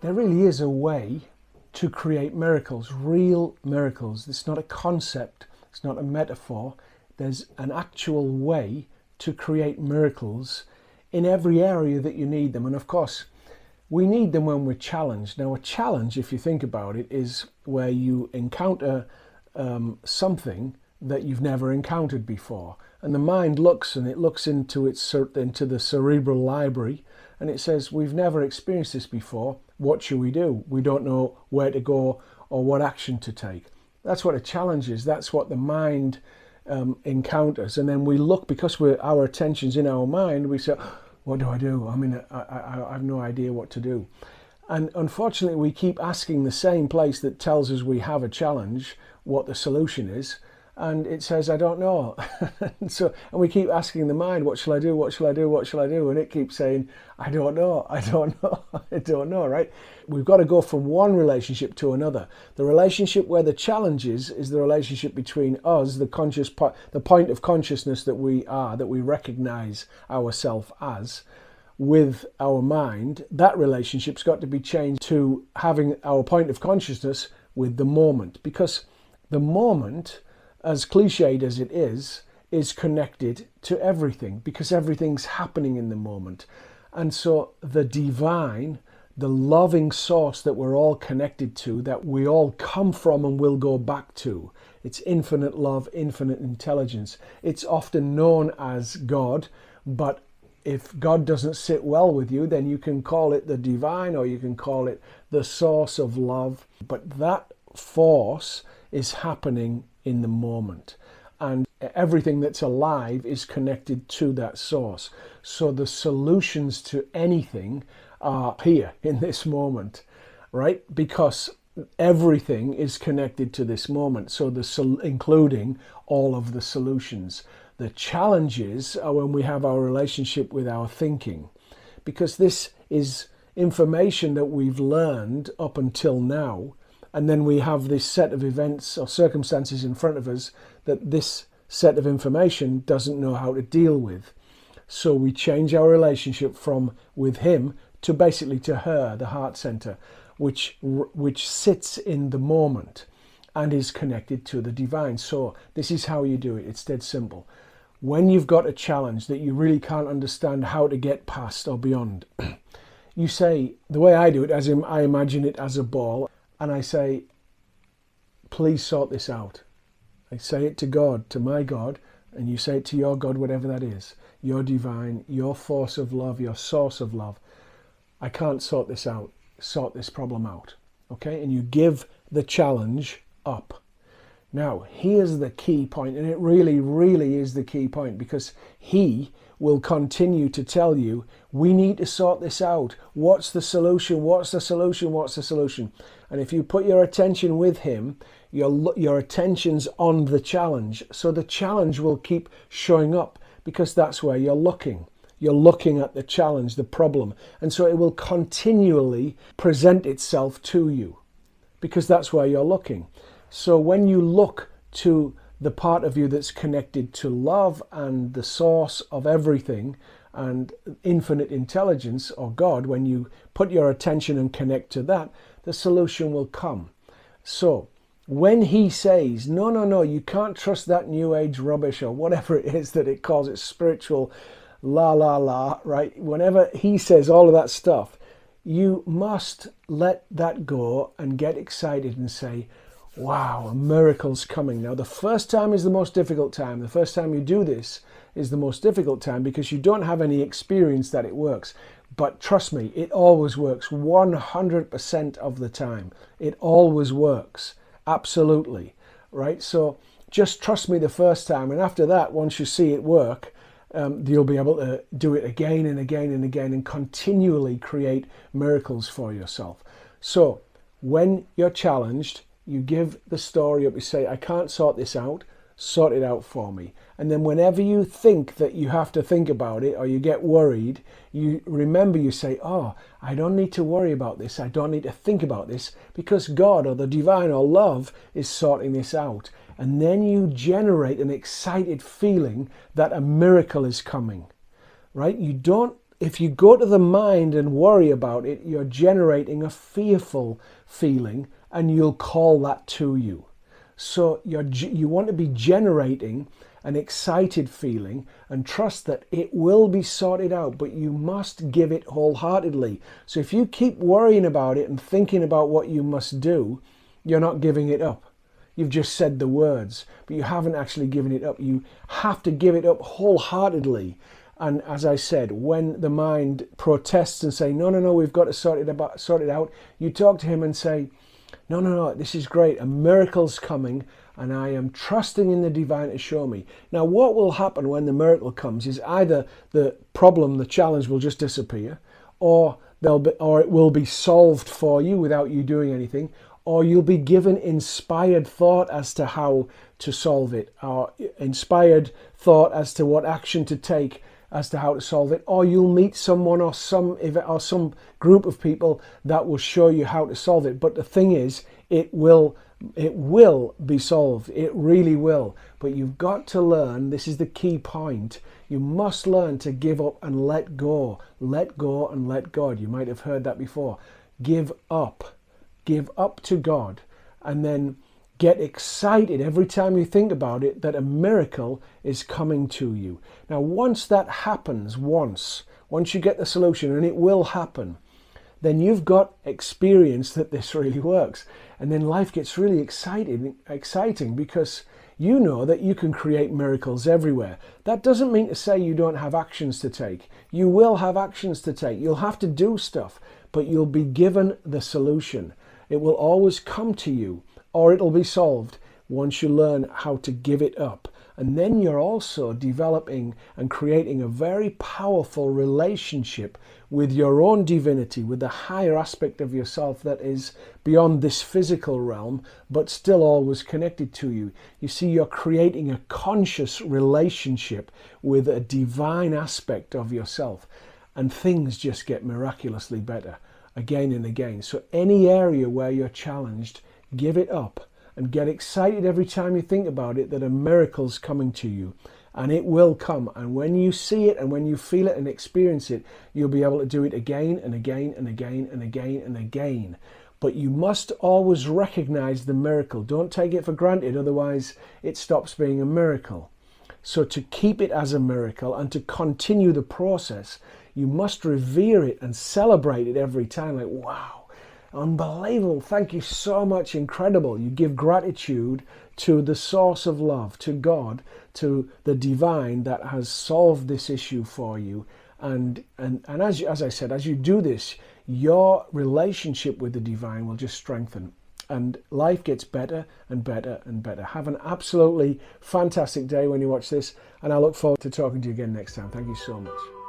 there really is a way to create miracles, real miracles. It's not a concept, it's not a metaphor. There's an actual way to create miracles in every area that you need them. And of course, we need them when we're challenged. Now, a challenge, if you think about it, is where you encounter something that you've never encountered before. And the mind looks into the cerebral library, and it says, we've never experienced this before. What should we do? We don't know where to go or what action to take. That's what a challenge is. That's what the mind encounters. And then we look, because our attention's in our mind, we say, what do I do? I mean, I have no idea what to do. And unfortunately, we keep asking the same place that tells us we have a challenge what the solution is. And it says, I don't know. And we keep asking the mind, what shall I do? What shall I do? What shall I do? And it keeps saying, I don't know. I don't know. I don't know, right? We've got to go from one relationship to another. The relationship where the challenge is the relationship between us, the point of consciousness that we are, that we recognize ourselves as, with our mind. That relationship's got to be changed to having our point of consciousness with the moment. Because the moment, as cliched as it is connected to everything, because everything's happening in the moment. And so the divine, the loving source that we're all connected to, that we all come from and will go back to, it's infinite love, infinite intelligence. It's often known as God, but if God doesn't sit well with you, then you can call it the divine, or you can call it the source of love. But that force is happening in the moment, and everything that's alive is connected to that source. So the solutions to anything are here in this moment, right? Because everything is connected to this moment, so including all of the solutions. The challenges are when we have our relationship with our thinking, because this is information that we've learned up until now. And then we have this set of events or circumstances in front of us that this set of information doesn't know how to deal with. So we change our relationship from with him to basically to her, the heart center, which sits in the moment and is connected to the divine. So this is how you do it. It's dead simple. When you've got a challenge that you really can't understand how to get past or beyond, you say, the way I do it, as I imagine it as a ball, and I say, please sort this out. I say it to God, to my God, and you say it to your God, whatever that is, your divine, your force of love, your source of love. I can't sort this out. Sort this problem out. Okay? And you give the challenge up. Now, here's the key point, and it really, really is the key point, because he will continue to tell you, we need to sort this out. What's the solution? What's the solution? What's the solution? And if you put your attention with him, your attention's on the challenge. So the challenge will keep showing up, because that's where you're looking. You're looking at the challenge, the problem. And so it will continually present itself to you, because that's where you're looking. So when you look to the part of you that's connected to love and the source of everything and infinite intelligence, or God, when you put your attention and connect to that, the solution will come. So when he says, no, you can't trust that new age rubbish, or whatever it is that it calls it, spiritual la, right? Whenever he says all of that stuff, you must let that go and get excited and say, wow, a miracle's coming. Now, the first time is the most difficult time. The first time you do this is the most difficult time, because you don't have any experience that it works. But trust me, it always works 100% of the time. It always works. Absolutely. Right? So just trust me the first time. And after that, once you see it work, you'll be able to do it again and again and again, and continually create miracles for yourself. So when you're challenged, you give the story up, you say, I can't sort this out, sort it out for me. And then whenever you think that you have to think about it, or you get worried, you remember, you say, oh, I don't need to worry about this, I don't need to think about this, because God, or the divine, or love is sorting this out. And then you generate an excited feeling that a miracle is coming, right? You don't if you go to the mind and worry about it, you're generating a fearful feeling, and you'll call that to you. So you want to be generating an excited feeling and trust that it will be sorted out, but you must give it wholeheartedly. So if you keep worrying about it and thinking about what you must do, you're not giving it up. You've just said the words, but you haven't actually given it up. You have to give it up wholeheartedly. And as I said, when the mind protests and say, no, we've got to sort it out, you talk to him and say, no, this is great. A miracle's coming, and I am trusting in the divine to show me. Now, what will happen when the miracle comes is either the problem, the challenge will just disappear, or it will be solved for you without you doing anything, or you'll be given inspired thought as to how to solve it, or inspired thought as to what action to take as to how to solve it, or you'll meet someone or some group of people that will show you how to solve it. But the thing is, it will be solved. It really will. But you've got to learn, this is the key point, you must learn to give up and let go. Let go and let God. You might have heard that before. Give up. Give up to God. And then get excited every time you think about it that a miracle is coming to you. Now, once that happens, once you get the solution, and it will happen, then you've got experience that this really works. And then life gets really exciting because you know that you can create miracles everywhere. That doesn't mean to say you don't have actions to take. You will have actions to take. You'll have to do stuff, but you'll be given the solution. It will always come to you, or it'll be solved once you learn how to give it up. And then you're also developing and creating a very powerful relationship with your own divinity, with the higher aspect of yourself that is beyond this physical realm, but still always connected to you. You see, you're creating a conscious relationship with a divine aspect of yourself, and things just get miraculously better again and again. So any area where you're challenged, give it up and get excited every time you think about it that a miracle's coming to you, and it will come. And when you see it and when you feel it and experience it, you'll be able to do it again and again and again and again and again. But you must always recognize the miracle. Don't take it for granted, otherwise it stops being a miracle. So to keep it as a miracle and to continue the process, you must revere it and celebrate it every time. Like, wow, unbelievable, thank you so much, incredible. You give gratitude to the source of love, to God, to the divine that has solved this issue for you. And as I said, as you do this, your relationship with the divine will just strengthen, and life gets better and better and better. Have an absolutely fantastic day when you watch this, and I look forward to talking to you again next time. Thank you so much.